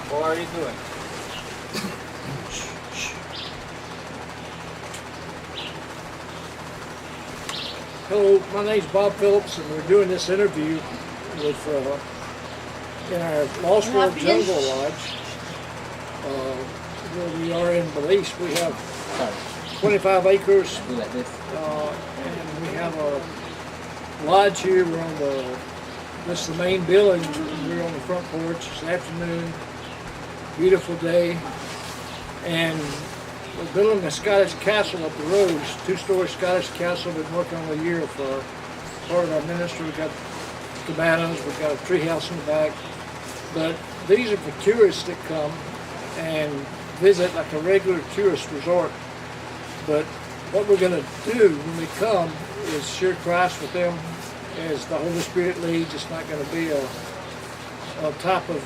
How are you doing? Hello, my name's Bob Phillips, and we're doing this interview with in our Lost World Jungle Lodge. Where we are in Belize. We have 25 acres, and we have a lodge here. We're on this is the main building. We're on the front porch. It's afternoon, beautiful day, and we're building a Scottish castle up the road. It's a two-story Scottish castle. We've been working on a year for part of our ministry. We've got cabanas, we've got a tree house in the back. But these are for tourists that come and visit like a regular tourist resort. But what we're going to do when we come is share Christ with them as the Holy Spirit leads. It's not going to be a type of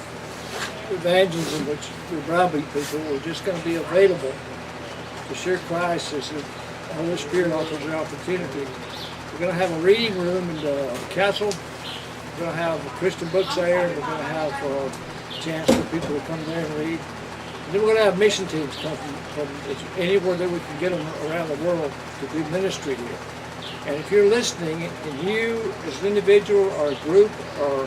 evangelism which we browbeat people. We're just going to be available to share Christ as the Holy Spirit offers the opportunity. We're going to have a reading room in the castle. We're going to have Christian books there. We're going to have a chance for people to come there and read. And then we're going to have mission teams come from anywhere that we can get them around the world to do ministry here. And if you're listening and you as an individual or a group or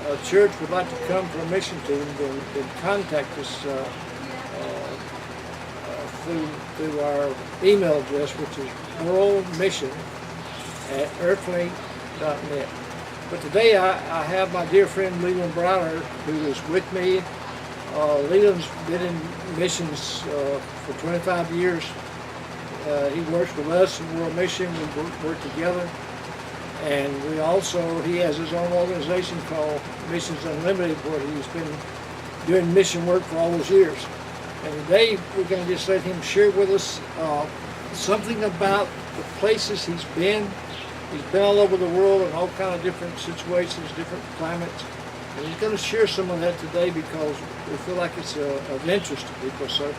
a church would like to come for a mission team, then contact us through our email address, which is worldmission@earthlink.net. But today I have my dear friend Leland Browder, who is with me. Leland's been in missions for 25 years. He works with us in World Mission. We work together. And he has his own organization called Missions Unlimited, where he's been doing mission work for all those years. And today we're going to just let him share with us something about the places he's been. He's been all over the world in all kind of different situations, different climates. And he's going to share some of that today because we feel like it's of interest to people. So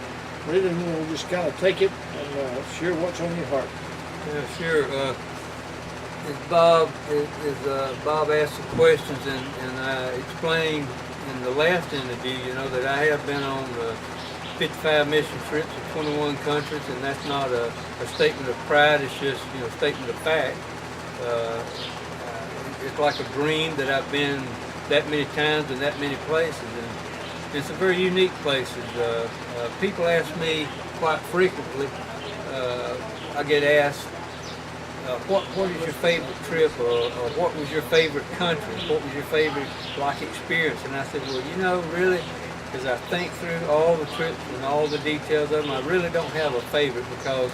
really we'll just kind of take it and share what's on your heart. Yeah, sure. Bob asked some questions, and I explained in the last interview, that I have been on 55 mission trips to 21 countries, and that's not a statement of pride. It's just a statement of fact. It's like a dream that I've been that many times in that many places, and some very unique places. People ask me quite frequently. I get asked, what is your favorite trip, or what was your favorite country? What was your favorite experience? And I said, well, really, as I think through all the trips and all the details of them, I really don't have a favorite because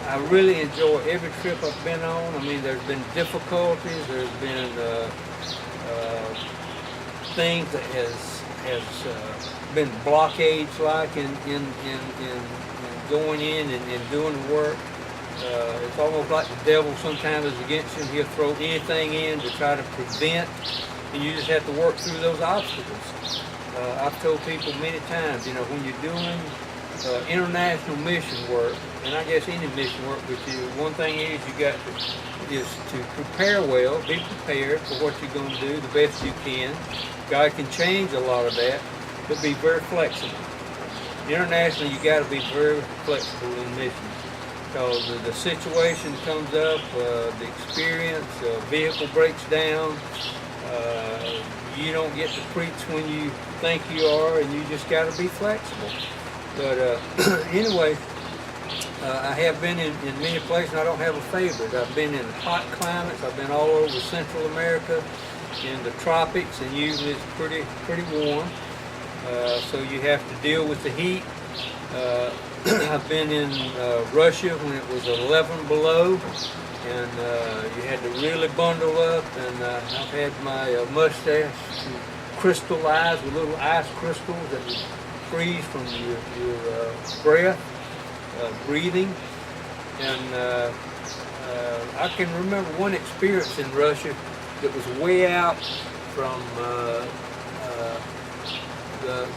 I really enjoy every trip I've been on. I mean, there's been difficulties, there's been things that has been blockades in going in and doing the work. It's almost like the devil sometimes is against you, and he'll throw anything in to try to prevent, and you just have to work through those obstacles. I've told people many times, when you're doing international mission work, and I guess any mission work with you, one thing is to prepare well, be prepared for what you're going to do the best you can. God can change a lot of that, but be very flexible. Internationally, you got to be very flexible in missions because the situation comes up, the experience, vehicle breaks down. You don't get to preach when you think you are, and you just got to be flexible. But anyway, I have been in many places, and I don't have a favorite. I've been in hot climates. I've been all over Central America, in the tropics, and usually it's pretty warm. So you have to deal with the heat. I've been in Russia when it was 11 below, and you had to really bundle up, and I've had my mustache crystallized with little ice crystals that would freeze from your breath, breathing. And I can remember one experience in Russia that was way out from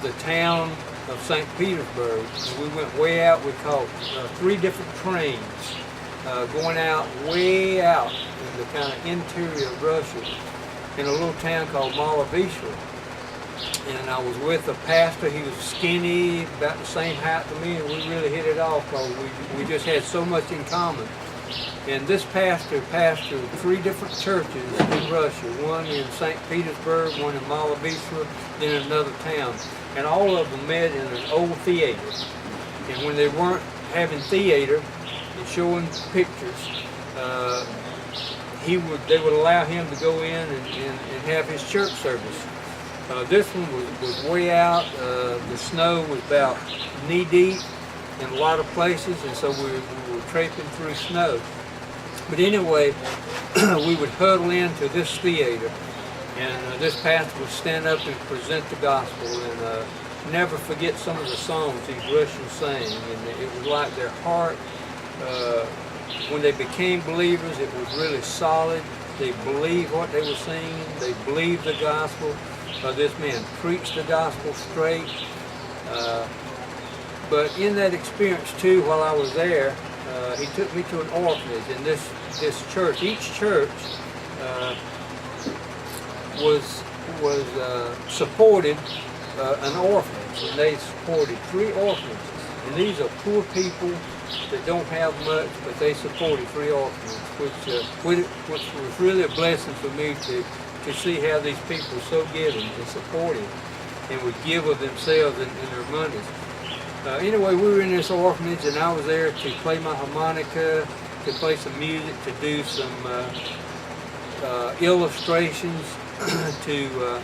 the town of St. Petersburg. We went way out. We caught 3 different trains going out way out in the kind of interior of Russia in a little town called Malavishwa. and I was with a pastor. He was skinny, about the same height to me, and we really hit it off because we just had so much in common. And this pastor pastored 3 different churches in Russia, one in St. Petersburg, one in Malabisha, then another town. And all of them met in an old theater. And when they weren't having theater and showing pictures, they would allow him to go in and have his church service. This one was way out. The snow was about knee deep in a lot of places, and so we were traipsing through snow. But anyway, we would huddle into this theater, and this pastor would stand up and present the gospel, and never forget some of the songs these Russians sang. And it was like their heart, when they became believers, it was really solid. They believed what they were singing. They believed the gospel. This man preached the gospel straight. But in that experience too, while I was there, he took me to an orphanage. And this church, each church was supported an orphanage, and they supported 3 orphanages. And these are poor people that don't have much, but they supported 3 orphanages, which was really a blessing for me to see how these people were so giving and supportive and would give of themselves and their monies. Anyway, we were in this orphanage, and I was there to play my harmonica, to play some music, to do some illustrations, to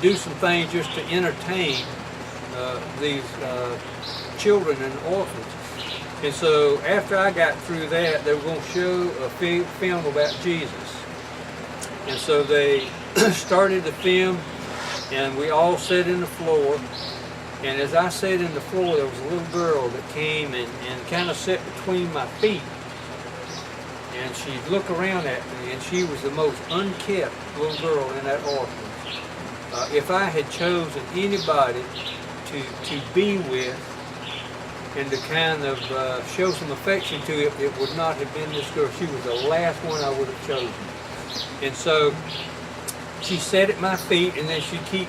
do some things just to entertain these children in the orphanage. And so after I got through that, they were going to show a film about Jesus. And so they started the film, and we all sat in the floor. And as I sat in the floor, there was a little girl that came and kind of sat between my feet. And she'd look around at me, and she was the most unkept little girl in that orphanage. If I had chosen anybody to be with and to kind of show some affection to, it would not have been this girl. She was the last one I would have chosen. And so she sat at my feet, and then she'd keep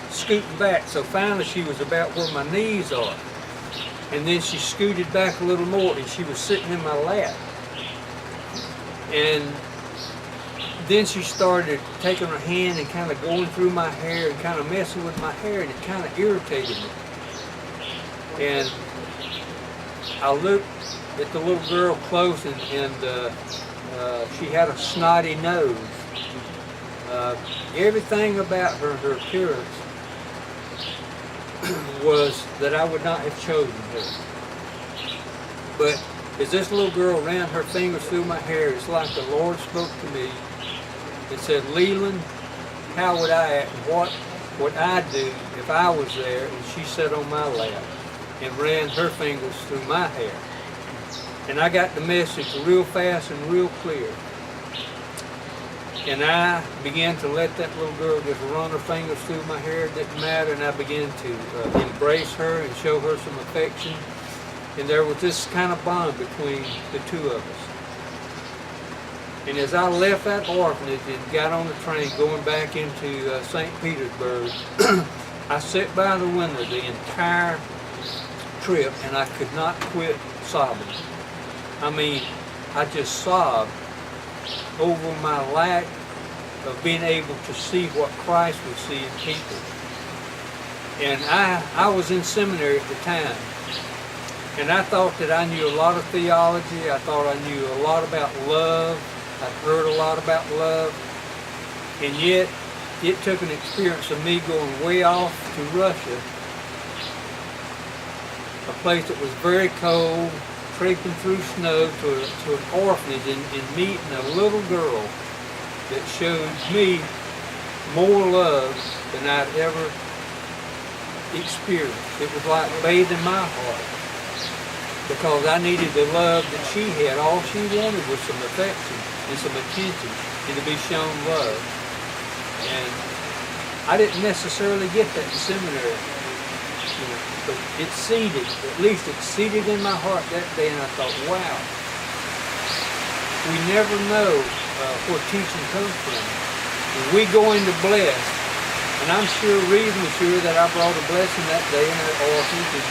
scooting back. So finally she was about where my knees are. And then she scooted back a little more, and she was sitting in my lap. And then she started taking her hand and kind of going through my hair and kind of messing with my hair, and it kind of irritated me. And I looked at the little girl close, and she had a snotty nose. Everything about her appearance was that I would not have chosen her. But as this little girl ran her fingers through my hair, it's like the Lord spoke to me and said, "Leland, how would I act? What would I do if I was there?" And she sat on my lap and ran her fingers through my hair. And I got the message real fast and real clear. And I began to let that little girl just run her fingers through my hair. It didn't matter. And I began to embrace her and show her some affection. And there was this kind of bond between the two of us. And as I left that orphanage and got on the train going back into St. Petersburg, I sat by the window the entire trip, and I could not quit sobbing. I mean, I just sobbed over my lack of being able to see what Christ would see in people. And I was in seminary at the time, and I thought that I knew a lot of theology. I thought I knew a lot about love. I'd heard a lot about love. And yet, it took an experience of me going way off to Russia, a place that was very cold, traipsing through snow to an orphanage, and meeting a little girl that showed me more love than I'd ever experienced. It was like bathing my heart, because I needed the love that she had. All she wanted was some affection and some attention and to be shown love. And I didn't necessarily get that in seminary, but it seeded, at least it seeded in my heart that day, and I thought, wow, we never know where teaching comes from. When we go into bless And I'm sure, reasonably sure, that I brought a blessing that day in that orphanage.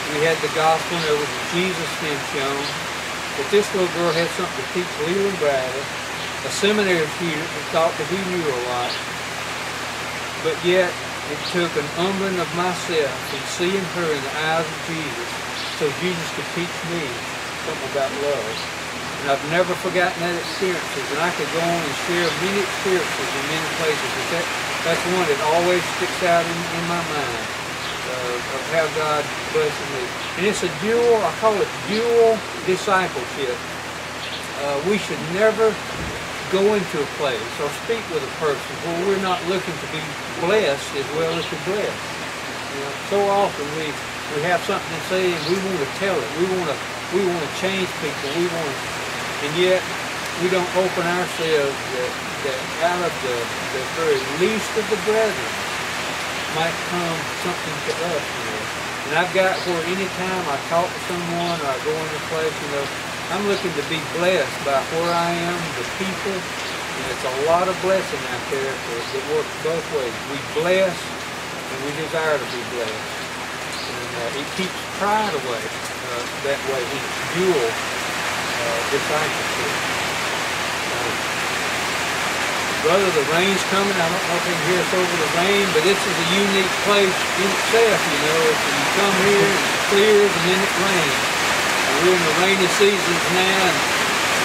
And we had the gospel, and there was a Jesus thing shown. But this little girl had something to teach Leland Browder, a seminary student who thought that he knew a lot. But yet, it took an humbling of myself and seeing her in the eyes of Jesus so Jesus could teach me something about love. And I've never forgotten that experiences. And I could go on and share many experiences in many places. But that's one that always sticks out in my mind of how God blessed me. And it's a dual, I call it dual discipleship. We should never go into a place or speak with a person where we're not looking to be blessed as well as to bless. You know, so often we have something to say and we want to tell it. We want to change people. And yet we don't open ourselves that out of the very least of the brethren might come something to us. You know. And I've got where anytime I talk to someone or I go into a place, you know, I'm looking to be blessed by where I am, the people, and it's a lot of blessing out there that works both ways. We bless and we desire to be blessed. And it keeps pride away that way. It's dual discipleship. Brother, the rain's coming. I don't know if you can hear us over the rain, but this is a unique place in itself, you know. If you come here, it clears and then it rains. We're in the rainy seasons now, and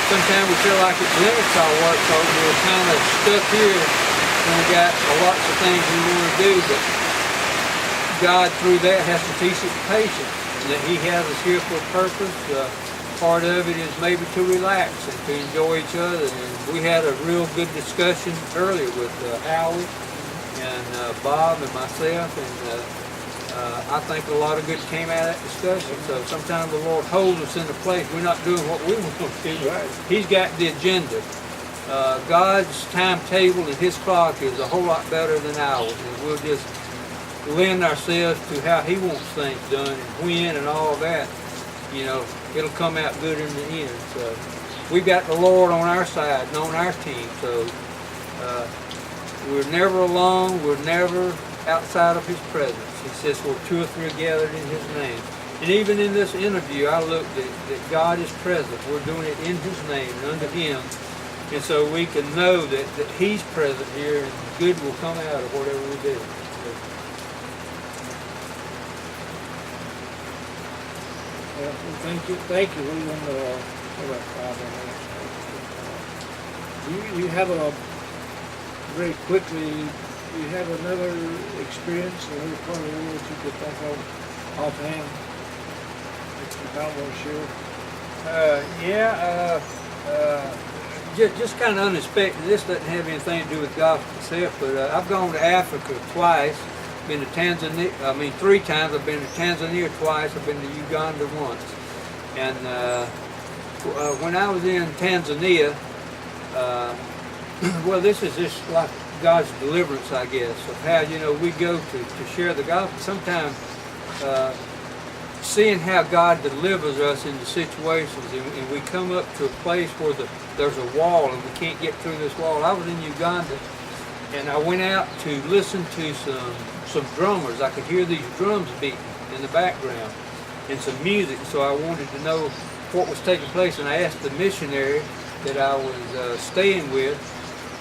sometimes we feel like it limits our work because we're kind of stuck here and we got lots of things we want to do, but God through that has to teach us patience, and that He has us here for a purpose. Part of it is maybe to relax and to enjoy each other, and we had a real good discussion earlier with Howie and Bob and myself, and I think a lot of good came out of that discussion. So sometimes the Lord holds us in a place we're not doing what we want to do. Right. He's got the agenda. God's timetable and His clock is a whole lot better than ours. And we'll just lend ourselves to how He wants things done and when and all that. You know, it'll come out good in the end. So we've got the Lord on our side and on our team. So we're never alone. We're never outside of His presence. He says, "Where two or three are gathered in His name." And even in this interview, I looked that God is present. We're doing it in His name and unto Him. And so we can know that He's present here and good will come out of whatever we do. Well, thank you, Leland. About 5 minutes. You have very quickly. You have another experience, another part of the world you could think of offhand that you might want to share? Just kind of unexpected. This doesn't have anything to do with golf itself, but I've gone to Africa twice. Been to Tanzania. 3 times. I've been to Tanzania twice. I've been to Uganda once. And when I was in Tanzania, well, this is just like God's deliverance, I guess, of how, you know, we go to share the gospel. Sometimes seeing how God delivers us into situations, and we come up to a place where there's a wall and we can't get through this wall. I was in Uganda, and I went out to listen to some drummers. I could hear these drums beating in the background and some music, so I wanted to know what was taking place, and I asked the missionary that I was staying with,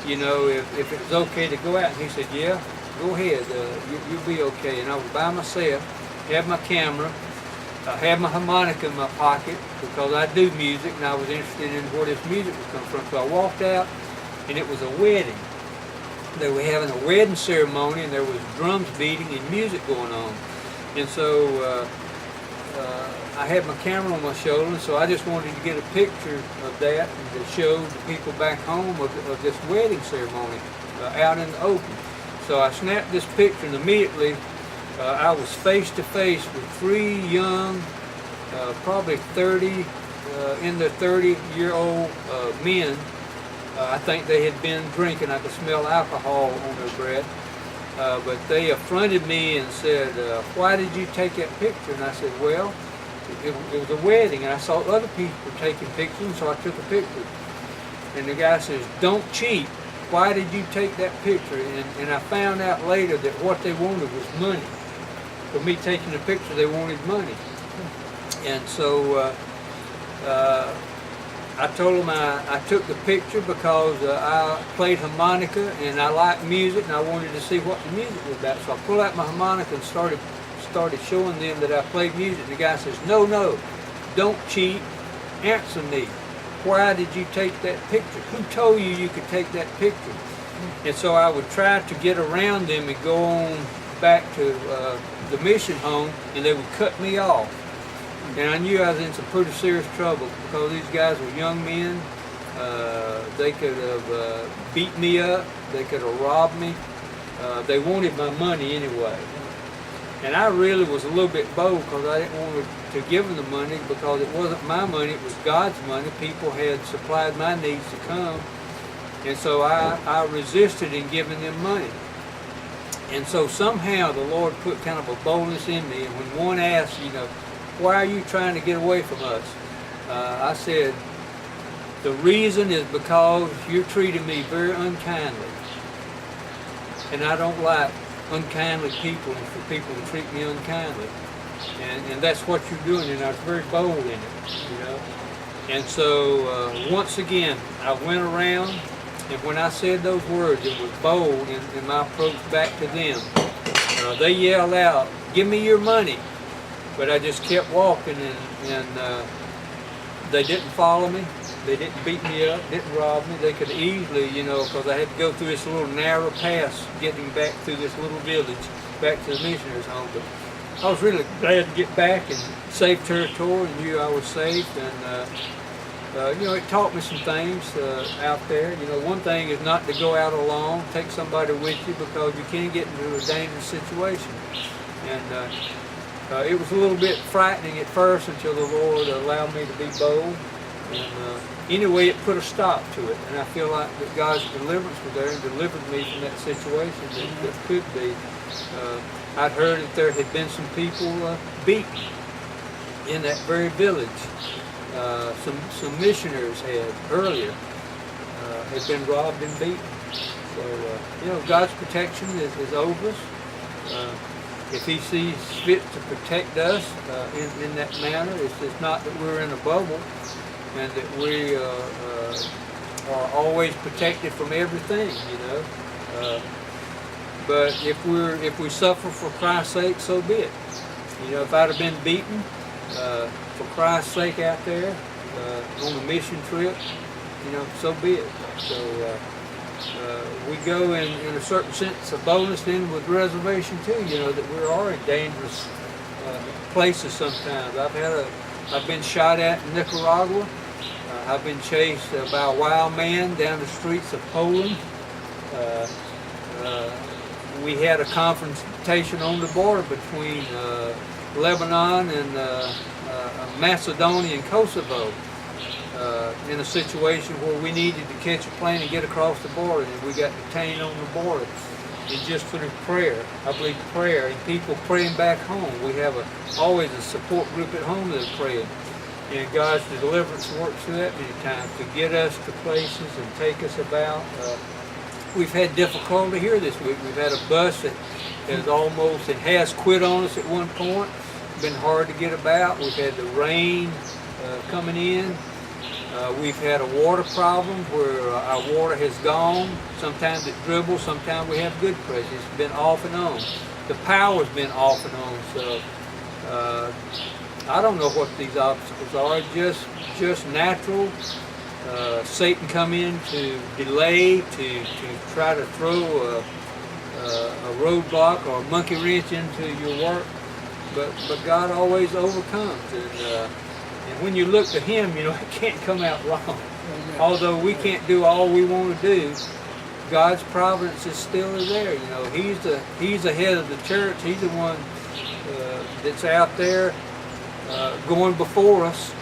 you know, if it was okay to go out, and he said, "Yeah, go ahead, you'll be okay." And I was by myself, had my camera, I had my harmonica in my pocket because I do music, and I was interested in where this music would come from. So I walked out, and it was a wedding. They were having a wedding ceremony, and there was drums beating and music going on. And so I had my camera on my shoulder, so I just wanted to get a picture of that and to show the people back home of this wedding ceremony out in the open. So I snapped this picture, and immediately I was face to face with 3 young, probably 30, in their 30-year-old men. I think they had been drinking. I could smell alcohol on their breath. But they affronted me and said, "Why did you take that picture?" And I said, "Well, it was a wedding, and I saw other people taking pictures, so I took a picture." And the guy says, "Don't cheat. why did you take that picture? And I found out later that what they wanted was money. For me taking the picture, they wanted money. And so I told them I took the picture because I played harmonica and I liked music and I wanted to see what the music was about. So I pulled out my harmonica and started showing them that I played music. And the guy says, no, don't cheat, answer me. Why did you take that picture? Who told you you could take that picture? And so I would try to get around them and go on back to the mission home, and they would cut me off. And I knew I was in some pretty serious trouble because these guys were young men. They could have beat me up. They could have robbed me. They wanted my money anyway. And I really was a little bit bold because I didn't want to give them the money because it wasn't my money, it was God's money. People had supplied my needs to come. And so I resisted in giving them money. And so somehow the Lord put kind of a boldness in me. And when one asked, why are you trying to get away from us? I said, the reason is because you're treating me very unkindly. And I don't like unkindly people and for people to treat me unkindly. And that's what you're doing, and I was very bold in it, And so once again, I went around, and when I said those words, it was bold in my approach back to them. They yelled out, give me your money. But I just kept walking, and they didn't follow me. They didn't beat me up, didn't rob me. They could easily, because I had to go through this little narrow pass getting back through this little village, back to the missionaries' home. But I was really glad to get back and safe territory and knew I was safe. And, it taught me some things out there. One thing is not to go out alone. Take somebody with you because you can get into a dangerous situation. And it was a little bit frightening at first until the Lord allowed me to be bold. And anyway, it put a stop to it, and I feel like that God's deliverance was there and delivered me from that situation that could be. I'd heard that there had been some people beaten in that very village. Some missionaries had earlier had been robbed and beaten. So God's protection is over us. If He sees fit to protect us in that manner, it's not that we're in a bubble and that we are always protected from everything, but if we suffer for Christ's sake, so be it. If I'd have been beaten for Christ's sake out there on a mission trip, so be it. So we go in a certain sense of boldness then with reservation too, that we are in dangerous places sometimes. I've been shot at in Nicaragua. I've been chased by a wild man down the streets of Poland. We had a confrontation on the border between Lebanon and Macedonia and Kosovo in a situation where we needed to catch a plane and get across the border, and we got detained on the border. And just through prayer, I believe prayer, and people praying back home. We have always a support group at home that are praying. And God's deliverance works through that many times to get us to places and take us about. We've had difficulty here this week. We've had a bus that has quit on us at one point. It's been hard to get about. We've had the rain coming in. We've had a water problem where our water has gone. Sometimes it dribbles, sometimes we have good pressure. It's been off and on. The power's been off and on, so I don't know what these obstacles are, just natural. Satan come in to delay, to try to throw a roadblock or a monkey wrench into your work, but God always overcomes. And when you look to Him, it can't come out wrong. Although we can't do all we want to do, God's providence is still there. He's the head of the church. He's the one that's out there going before us.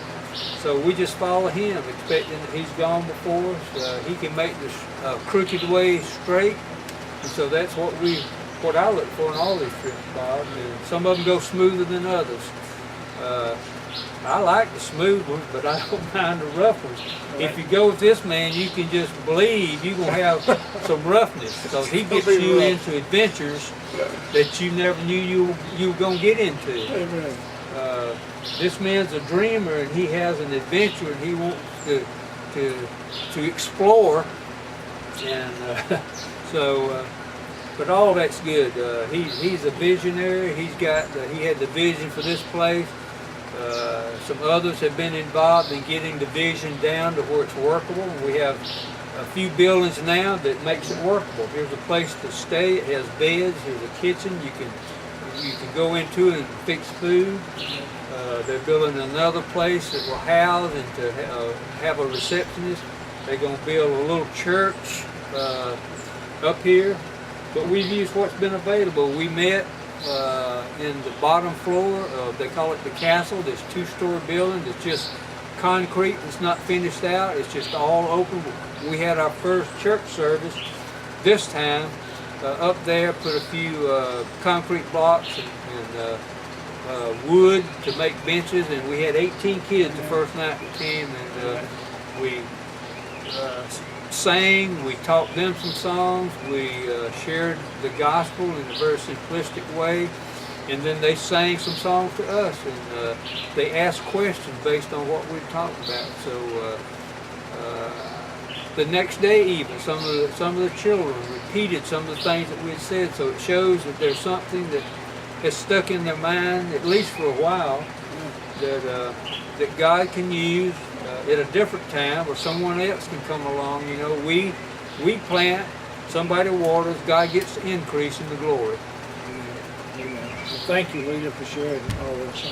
So we just follow Him, expecting that He's gone before us. He can make the crooked way straight. And so that's what I look for in all these trips, Bob. And some of them go smoother than others. I like the smooth ones, but I don't mind the rough ones. If you go with this man, you can just believe you're gonna have some roughness, because he gets you into adventures that you never knew you were gonna get into. Amen. This man's a dreamer, and he has an adventure, and he wants to explore, and but all that's good. He's a visionary. He had the vision for this place. Some others have been involved in getting the vision down to where it's workable. We have a few buildings now that makes it workable. Here's a place to stay. It has beds. Here's a kitchen. You can go into it and fix food. They're building another place that will house and to have a receptionist. They're going to build a little church up here. But we've used what's been available. We met in the bottom floor of, they call it the castle, this two-story building that's just concrete. It's not finished out. It's just all open. We had our first church service this time up there, put a few concrete blocks and wood to make benches, and we had 18 kids the first night we came, and we sang, we taught them some songs, we shared the gospel in a very simplistic way, and then they sang some songs to us, and they asked questions based on what we talked about. So the next day even, some of the children repeated some of the things that we had said, so it shows that there's something that has stuck in their mind, at least for a while, that God can use at a different time, where someone else can come along. You know, we plant, somebody waters, God gets the increase in the glory. Amen. Well, thank you, Leland, for sharing all this.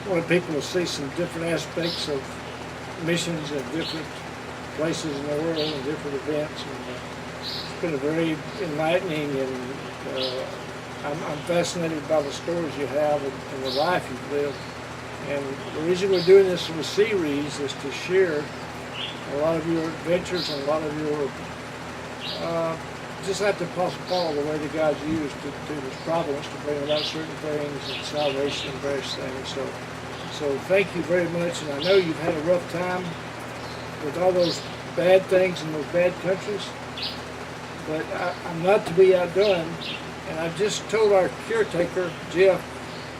I want people to see some different aspects of missions in different places in the world and different events. And it's been a very enlightening, and I'm fascinated by the stories you have and the life you've lived. And the reason we're doing this in a series is to share a lot of your adventures and a lot of your, just like the Apostle Paul, the way that God's used to his providence to bring about certain things and salvation and various things. So thank you very much. And I know you've had a rough time with all those bad things in those bad countries, but I'm not to be outdone. And I just told our caretaker, Jeff,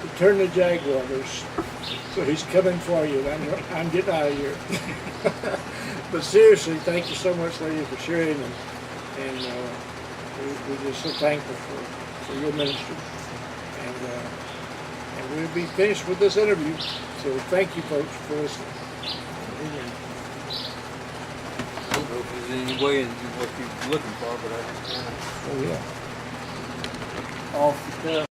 to turn the Jaguar loose. So he's coming for you. I'm getting out of here. But seriously, thank you so much, lady, for sharing, and we're just so thankful for your ministry. And we'll be finished with this interview. So thank you, folks, for listening. Amen. I don't know if there's any way in what you're looking for, but I just kind of Oh yeah. Off the cuff.